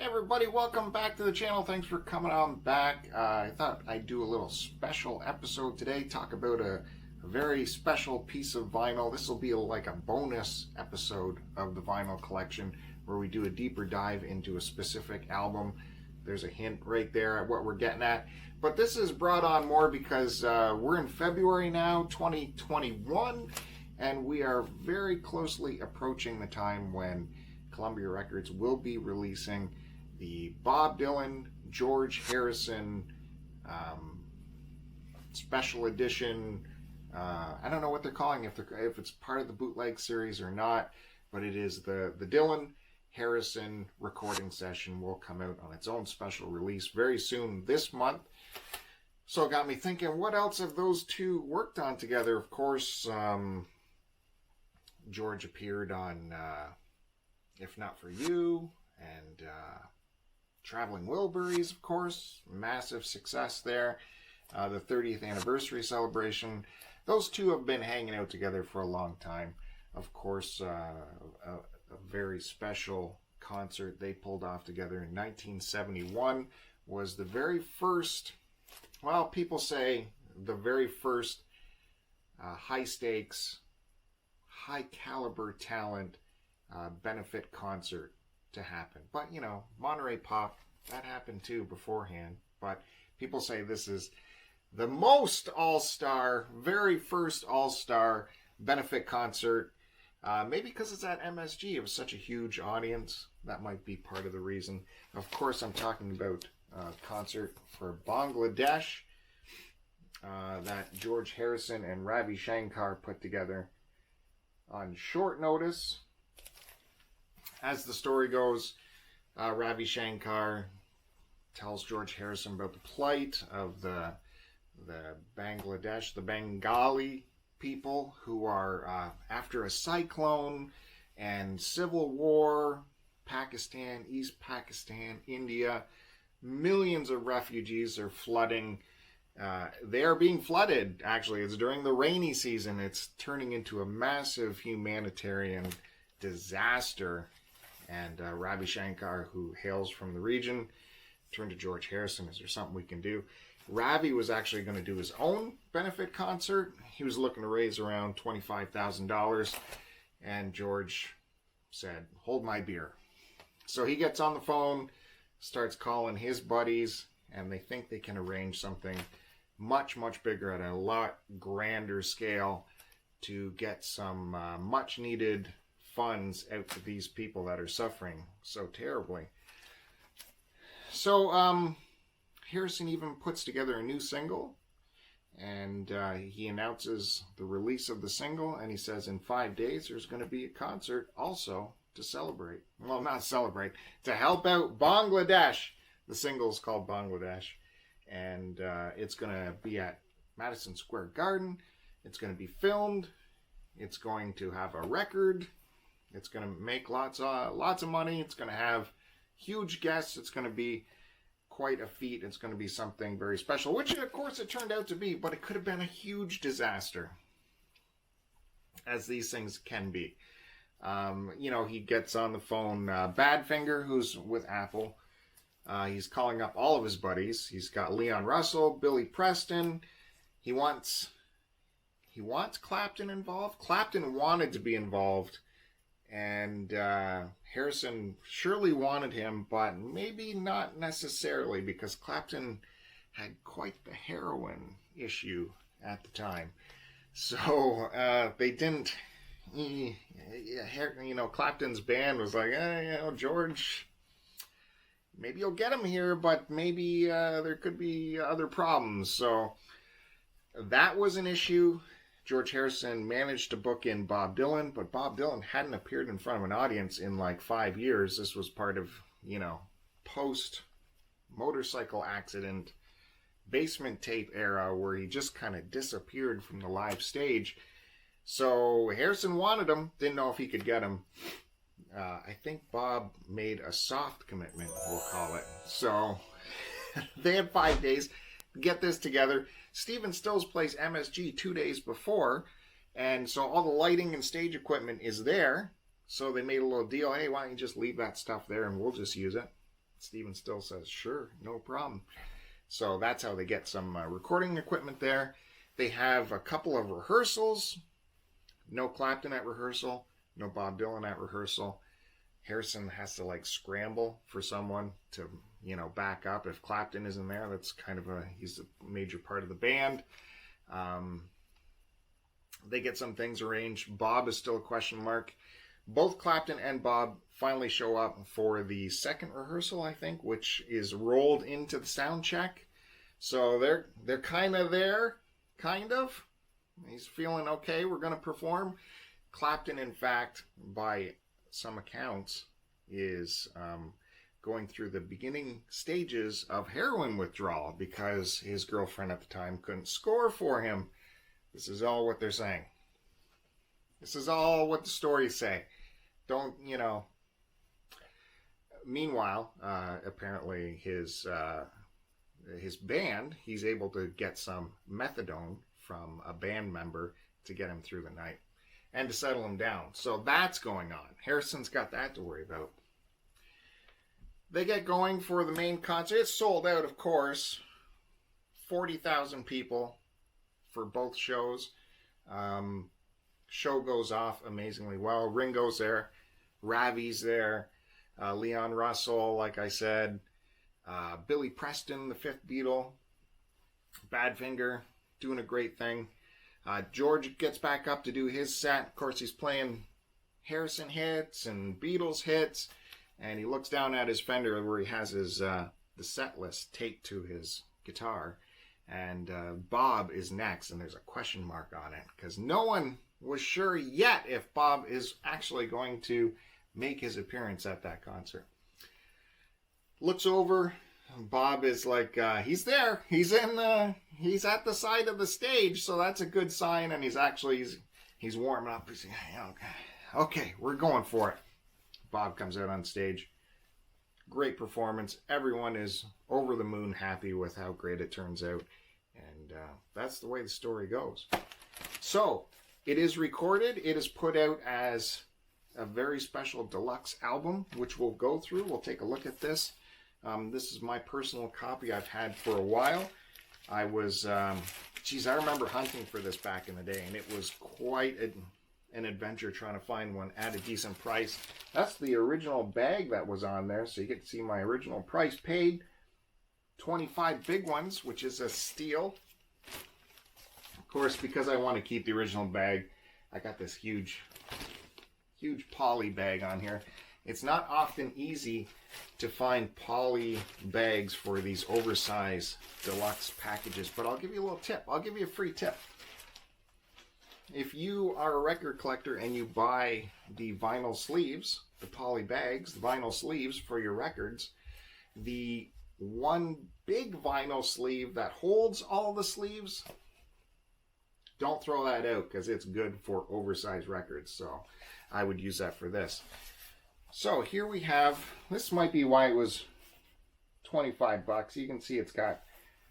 Everybody, welcome back to the channel. Thanks for coming on back. I thought I'd do a little special episode today, talk about a very special piece of vinyl. This will be like a bonus episode of the vinyl collection where we do a deeper dive into a specific album. There's a hint right there at what we're getting at. But this is brought on more because we're in February now, 2021, and we are very closely approaching the time when Columbia Records will be releasing the Bob Dylan, George Harrison special edition. I don't know what they're calling it, if it's part of the bootleg series or not, but it is the Dylan Harrison recording session will come out on its own special release very soon this month. So it got me thinking, what else have those two worked on together? Of course, George appeared on If Not For You, and Traveling Wilburys, of course, massive success there. The 30th anniversary celebration. Those two have been hanging out together for a long time. Of course, a very special concert they pulled off together in 1971 was the very first, well, people say the very first high stakes, high caliber talent benefit concert to happen. But you know, Monterey Pop, that happened too beforehand, but people say this is the most all-star, very first all-star benefit concert. Maybe because it's at MSG, it was such a huge audience. That might be part of the reason. Of course, I'm talking about a concert for Bangladesh that George Harrison and Ravi Shankar put together on short notice. As the story goes, Ravi Shankar tells George Harrison about the plight of the Bangladesh, the Bengali people who are after a cyclone and civil war, Pakistan, East Pakistan, India. Millions of refugees are flooding. They are being flooded, actually. It's during the rainy season. It's turning into a massive humanitarian disaster. And Ravi Shankar, who hails from the region, turned to George Harrison. Is there something we can do? Ravi was actually going to do his own benefit concert. He was looking to raise around $25,000. And George said, hold my beer. So he gets on the phone, starts calling his buddies, and they think they can arrange something much, much bigger at a lot grander scale to get some much needed funds out to these people that are suffering so terribly. So Harrison even puts together a new single, and he announces the release of the single, and he says in 5 days there's going to be a concert also to celebrate. Well, not celebrate, to help out Bangladesh. The single is called Bangladesh, and it's going to be at Madison Square Garden. It's going to be filmed. It's going to have a record. It's going to make lots of money. It's going to have huge guests. It's going to be quite a feat. It's going to be something very special, which of course it turned out to be, but it could have been a huge disaster, as these things can be. You know, he gets on the phone, Badfinger, who's with Apple. He's calling up all of his buddies. He's got Leon Russell, Billy Preston. He wants Clapton involved. Clapton wanted to be involved, and Harrison surely wanted him, but maybe not necessarily, because Clapton had quite the heroin issue at the time. So they didn't, you know, Clapton's band was like, you know, George, maybe you'll get him here, but maybe there could be other problems. So that was an issue. George Harrison managed to book in Bob Dylan, but Bob Dylan hadn't appeared in front of an audience in like 5 years. This was part of, you know, post-motorcycle accident, basement tape era where he just kind of disappeared from the live stage. So Harrison wanted him, didn't know if he could get him. I think Bob made a soft commitment, we'll call it. So they had 5 days to get this together. Stephen Stills plays MSG 2 days before, and so all the lighting and stage equipment is there. So they made a little deal. Hey, why don't you just leave that stuff there and we'll just use it. Steven still says, sure, no problem. So that's how they get some recording equipment there. They have a couple of rehearsals. No Clapton at rehearsal. No Bob Dylan at rehearsal. Harrison has to like scramble for someone to, back up. If Clapton isn't there, that's kind of he's a major part of the band. They get some things arranged. Bob is still a question mark. Both Clapton and Bob finally show up for the second rehearsal, I think, which is rolled into the sound check. So they're kind of there, kind of. He's feeling okay. We're going to perform. Clapton, in fact, by some accounts, is going through the beginning stages of heroin withdrawal because his girlfriend at the time couldn't score for him. This is all what they're saying. This is all what the stories say. Don't, Meanwhile, apparently his band, he's able to get some methadone from a band member to get him through the night and to settle him down. So that's going on. Harrison's got that to worry about. They get going for the main concert. It's sold out, of course. 40,000 people for both shows. Show goes off amazingly well. Ringo's there. Ravi's there. Leon Russell, like I said. Billy Preston, the fifth Beatle. Badfinger, doing a great thing. George gets back up to do his set. Of course, he's playing Harrison hits and Beatles hits. And he looks down at his Fender where he has his the set list taped to his guitar. And Bob is next, and there's a question mark on it because no one was sure yet if Bob is actually going to make his appearance at that concert. Looks over, Bob is like, he's there. He's at the side of the stage, so that's a good sign. And he's warming up. He's okay, we're going for it. Bob comes out on stage. Great performance. Everyone is over the moon happy with how great it turns out. And that's the way the story goes. So, it is recorded. It is put out as a very special deluxe album, which we'll go through. We'll take a look at this. This is my personal copy I've had for a while. I was, I remember hunting for this back in the day, and it was quite an adventure trying to find one at a decent price. That's the original bag that was on there, so you get to see my original price paid. 25 big ones, which is a steal. Of course, because I want to keep the original bag, I got this huge poly bag on here. It's not often easy to find poly bags for these oversized deluxe packages, but I'll give you a little tip. I'll give you a free tip. If you are a record collector and you buy the vinyl sleeves, the poly bags, the vinyl sleeves for your records, the one big vinyl sleeve that holds all the sleeves, don't throw that out because it's good for oversized records. So I would use that for this. So here we have, this might be why it was 25 bucks. You can see it's got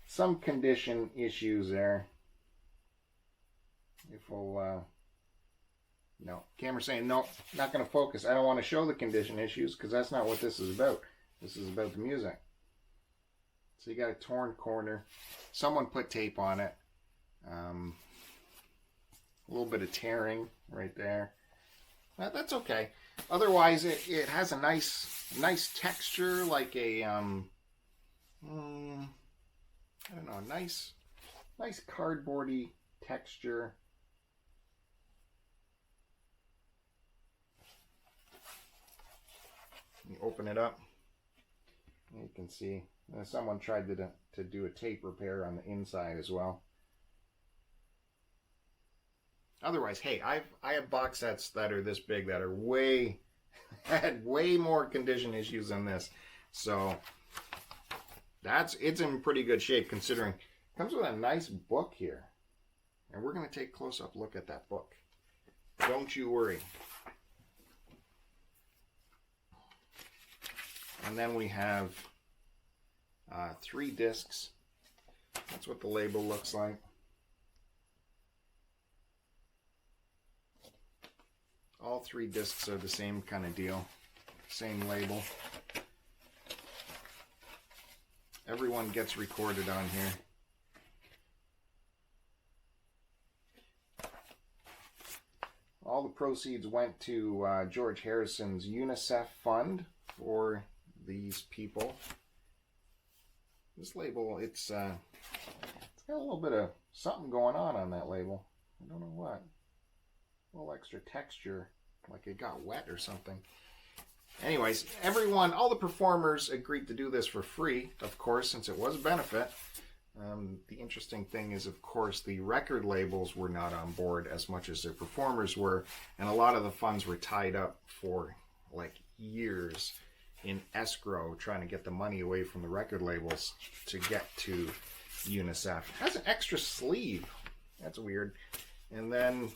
some condition issues there. If we'll, no, camera's saying, no, not going to focus. I don't want to show the condition issues because that's not what this is about. This is about the music. So you got a torn corner. Someone put tape on it. A little bit of tearing right there. That's okay. Otherwise, it has a nice texture, like a, I don't know, a nice cardboardy texture. You open it up, and you can see someone tried to do a tape repair on the inside as well. Otherwise, hey, I have box sets that are this big that are had way more condition issues than this. So it's in pretty good shape considering it comes with a nice book here. And we're going to take a close-up look at that book. Don't you worry. And then we have 3 discs. That's what the label looks like. All 3 discs are the same kind of deal. Same label. Everyone gets recorded on here. All the proceeds went to George Harrison's UNICEF fund for these people. This label, it's got a little bit of something going on that label. I don't know what. A little extra texture, like it got wet or something. Anyways, everyone, all the performers agreed to do this for free, of course, since it was a benefit. The interesting thing is, of course, the record labels were not on board as much as their performers were, and a lot of the funds were tied up for like years in escrow trying to get the money away from the record labels to get to UNICEF. It has an extra sleeve. That's weird. And then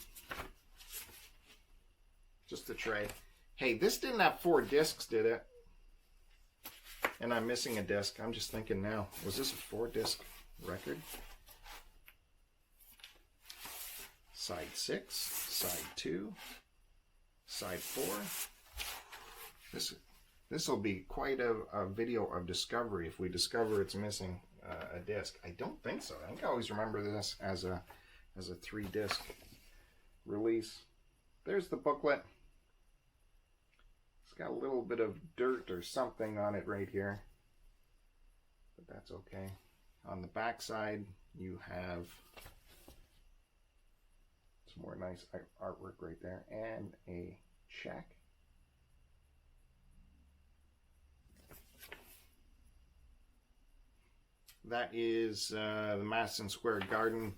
just the tray. Hey, this didn't have 4 discs, did it? And I'm missing a disc. I'm just thinking now, was this a 4-disc record? Side 6, side 2, side 4. This will be quite a video of discovery if we discover it's missing a disc. I don't think so. I think I always remember this as a 3-disc release. There's the booklet. It's got a little bit of dirt or something on it right here, but that's okay. On the back side, you have some more nice artwork right there and a check. That is the Madison Square Garden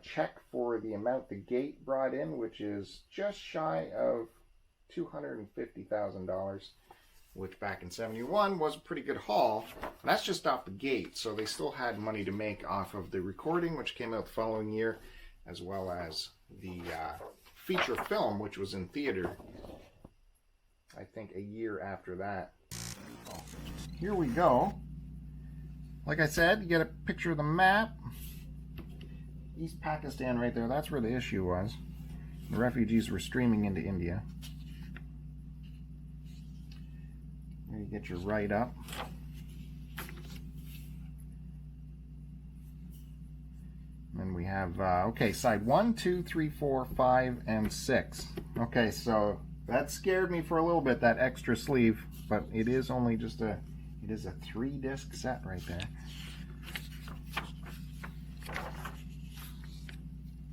check for the amount the gate brought in, which is just shy of $250,000, which back in '71 was a pretty good haul. And that's just off the gate, so they still had money to make off of the recording, which came out the following year, as well as the feature film, which was in theater, I think, a year after that. Here we go. Like I said, you get a picture of the map. East Pakistan right there, that's where the issue was. The refugees were streaming into India. Here you get your write-up. And then we have, okay, side 1, 2, 3, 4, 5, and 6. Okay, so that scared me for a little bit, that extra sleeve, but it is only just it is a 3-disc set right there.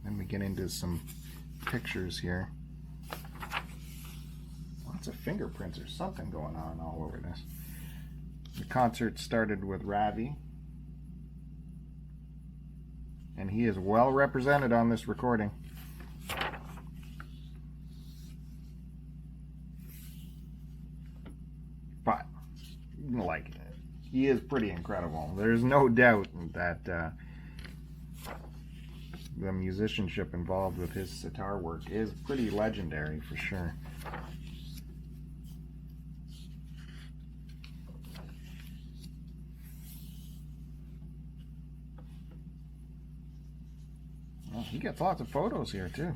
Then we get into some pictures here. Lots of fingerprints or something going on all over this. The concert started with Ravi, and he is well represented on this recording. But, like, he is pretty incredible. There's no doubt that the musicianship involved with his sitar work is pretty legendary for sure. Well, he gets lots of photos here too.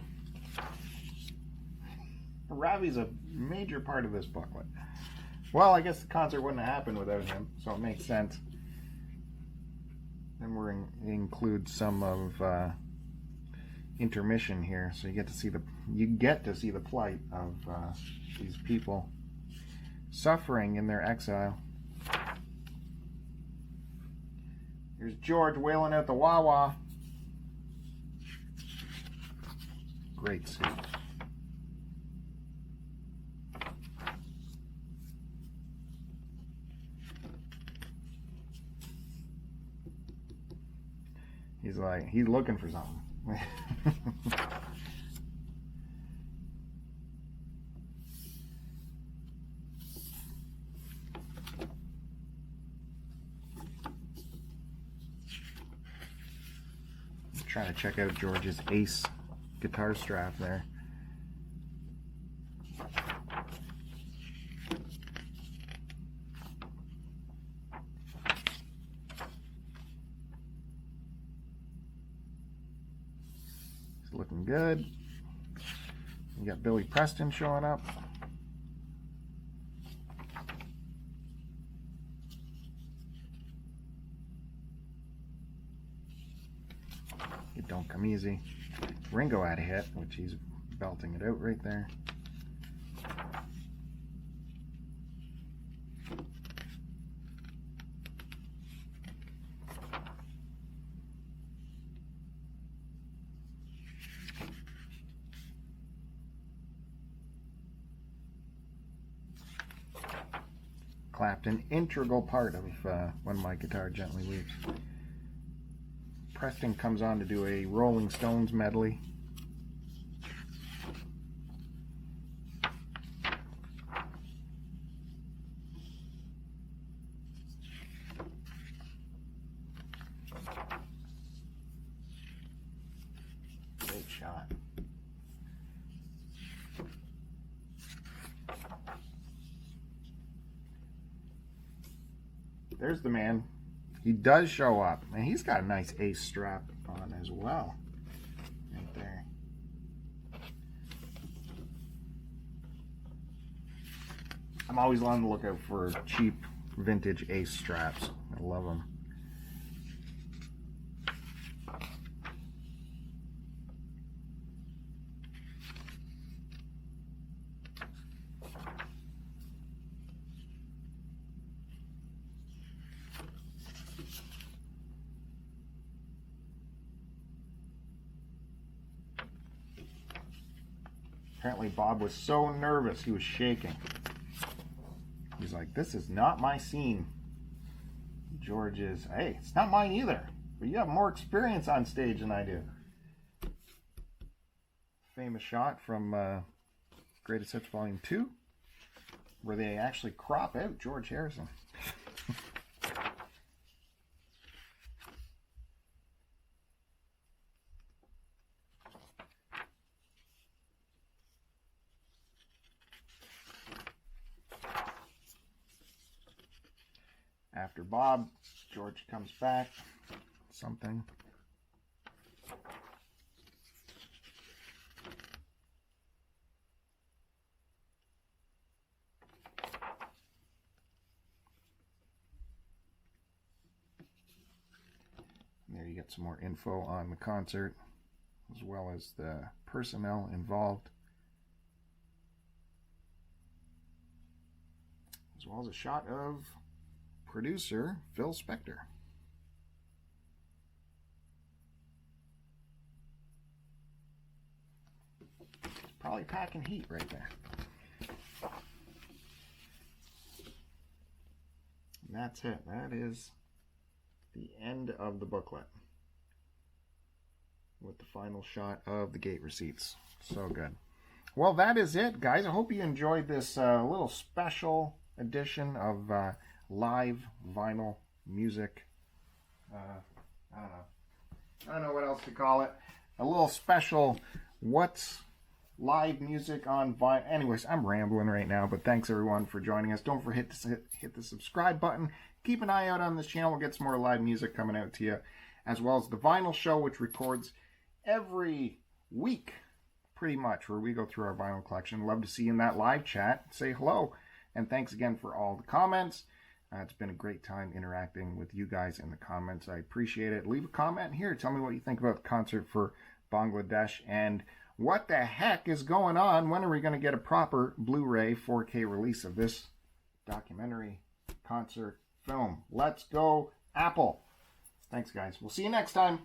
Ravi's a major part of this booklet. Well, I guess the concert wouldn't have happened without him, so it makes sense. Then we're include some of intermission here, so you get to see the plight of these people suffering in their exile. Here's George wailing out the wah-wah. Great suit. He's looking for something. I'm trying to check out George's Ace guitar strap there. Looking good. You got Billy Preston showing up. It don't come easy. Ringo had a hit, which he's belting it out right there. Clapton, integral part of When My Guitar Gently Weeps. Preston comes on to do a Rolling Stones medley. Great shot. There's the man. He does show up, and he's got a nice ace strap on as well. Right there. I'm always on the lookout for cheap vintage ace straps. I love them. Apparently Bob was so nervous he was shaking. He's like, this is not my scene. George is, hey, it's not mine either. But you have more experience on stage than I do. Famous shot from Greatest Hits Volume 2, where they actually crop out George Harrison. After Bob, George comes back. Something. And there you get some more info on the concert, as well as the personnel involved, as well as a shot of producer Phil Spector. It's probably packing heat right there. And that's it. That is the end of the booklet with the final shot of the gate receipts. So good. Well, that is it, guys. I hope you enjoyed this little special edition of live vinyl music. I don't know what else to call it. A little special what's live music on vinyl. Anyways, I'm rambling right now, but thanks everyone for joining us. Don't forget to hit the subscribe button. Keep an eye out on this channel. We'll get some more live music coming out to you, as well as the vinyl show, which records every week pretty much, where we go through our vinyl collection. Love to see you in that live chat. Say hello, and thanks again for all the comments. It's been a great time interacting with you guys in the comments. I appreciate it. Leave a comment here. Tell me what you think about the concert for Bangladesh and what the heck is going on. When are we going to get a proper Blu-ray 4K release of this documentary concert film? Let's go, Apple. Thanks, guys. We'll see you next time.